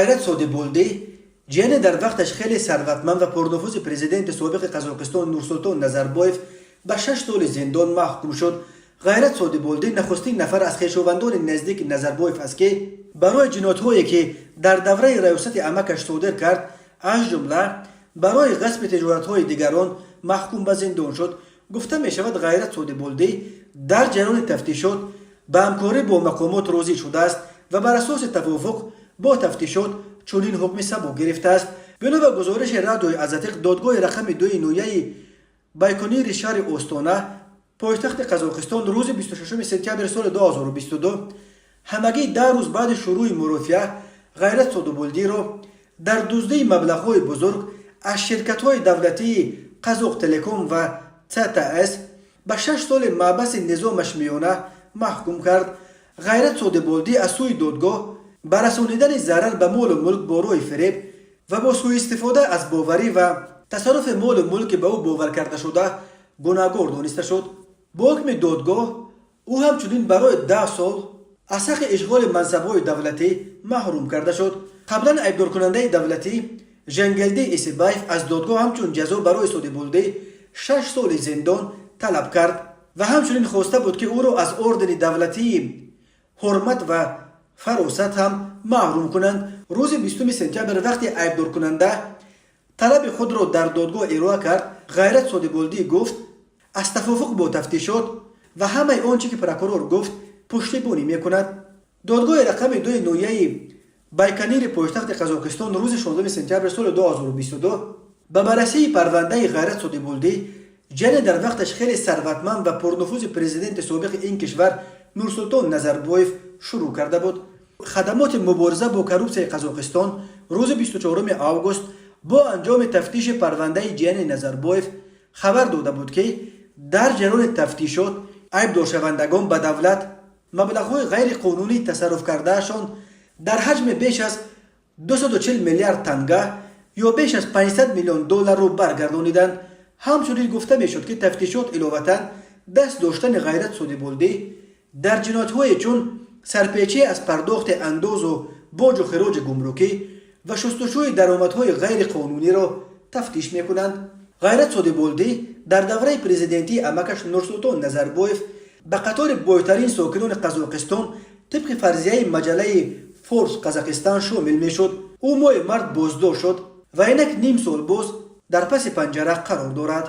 غیرت سودبولدی جیان در وقتش خیلی ثروتمند و پرنفوذ پرزیدنت سابق قزاقستان نورسلطان نظربایف به 6 سال زندان محکوم شد. غیرت سودبولدی نخستین نفر از خویشاوندان نزدیک نظربایف است که برای جنایت‌هایی که در دوره ریاست عمکش صادر کرد، از جمله برای غصب تجارت‌های دیگران محکوم به زندان شد. گفته می شود غیرت سودبولدی در جریان تفتیشات به همکاری با مقامات راضی شده است و بر اساس توافق با تفتیشات چنین حکم صادر گرفته است. بنا به گزارش رادیوی ازاتق، دادگاه رقم 2 نویه بایکنیر شهر استانه پایتخت قزاقستان روز 26 سپتامبر سال 2022 همگی 10 روز بعد شروع مرافعه غیرت سودبولدی را در دزدی مبلغ‌های بزرگ از شرکت‌های دولتی قزاق تلکوم و TTS به 6 سال محبس نظامش میانه محکوم کرد. غیرت سودبولدی از سوی دادگاه بر رسانیدن ضرر به مال و ملک با روی فریب و با سوء استفاده از باوری و تصرف مال و ملک به او باور کرده شده گناهکار دانسته شد. با حکم دادگاه او همچنین برای 10 سال از حق اشغال منصب‌های دولتی محروم کرده شد. قبلا ایبدار کننده دولتی جنگلدی ایسیبایف از دادگاه همچون جزا برای سودبولدی 6 سال زندان طلب کرد و همچنین خواسته بود که او را از اردن دولتی حرمت و فراست هم محروم کنند. روز 20 سپتامبر وقتی ایبدار کننده طلب خود را در دادگاه ارائه کرد، غیرت سودبولدی گفت از توافق با تفتیشات و همه آنچه که پروکورور گفت پشتیبانی میکند. دادگاه رقم 2 نویه بایکنیر پایتخت قزاقستان روز 16 سپتامبر سال 2022 به بررسی پرونده غیرت سودبولدی، جن در وقتش خیلی ثروتمند و پرنفوذ پرزیدنت سابق این کشور نورسلطان نظربایف شروع کرده بود. خدمات مبارزه با کروپسیون قزاقستان روز 24 آگوست با انجام تفتیش پرونده جن نظربایف خبر داده بود که در جریان تفتیشات ایبدار شوندگان به دولت مبلغ‌های غیر قانونی تصرف کردهشان در حجم بیش از 240 میلیارد تنگه یا بیش از 500 میلیون دلار رو برگردانیدند. همچنین گفته میشد که تفتیشات علاوه دست داشتن غیرت سودبولدی در جنایت‌های چون سرپیچی از پرداخت انداز و باج و خراج گمرکی و شستشوی درآمدهای غیر قانونی را تفتیش میکنند. غیرت سودبولدی در دوره پرزیدنتی عمکش نورسلطان نظربایف به قطار بایترین ساکنان قزاقستان طبق فرضیه مجله فورس قزاقستان شامل میشد. او ماه مرد بازداشت شد و اینک نیم سال باز در پس پنجره قرار دارد.